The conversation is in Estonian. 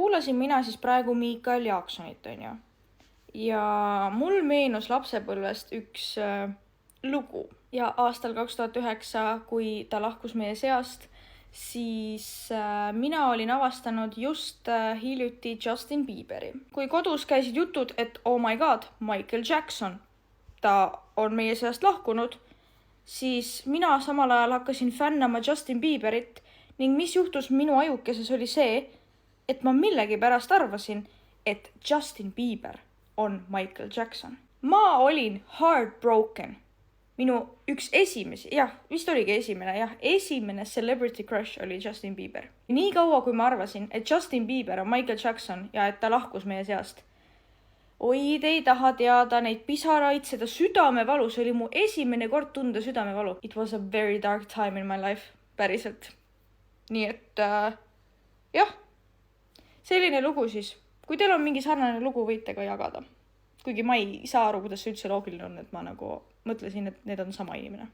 kuulasin mina siis praegu Michael Jacksonit, on ju. Ja mul meenus lapsepõlvest üks lugu. Ja aastal 2009, kui ta lahkus meie seast, siis mina olin avastanud just hiljuti Justin Bieberi. Kui kodus käisid jutud, et oh my god, Michael Jackson, ta on meie seast lahkunud, siis mina samal ajal hakkasin fännama Justin Bieberit ning mis juhtus minu ajukeses oli see, et ma millegipärast arvasin, et Justin Bieber on Michael Jackson. Ma olin heartbroken. Minu üks esimesi, vist oligi esimene celebrity crush oli Justin Bieber. Nii kaua, kui ma arvasin, et Justin Bieber on Michael Jackson ja et ta lahkus meie seast. Oi, te ei taha teada neid pisaraid, seda südamevalu, see oli mu esimene kord tunda südamevalu. It was a very dark time in my life, päriselt. Nii et, selline lugu siis. Kui teil on mingi sarnane lugu, võite ka jagada. Kuigi ma ei saa aru, kuidas see üldse loogiline on, et ma nagu mõtlesin, et need on sama inimene.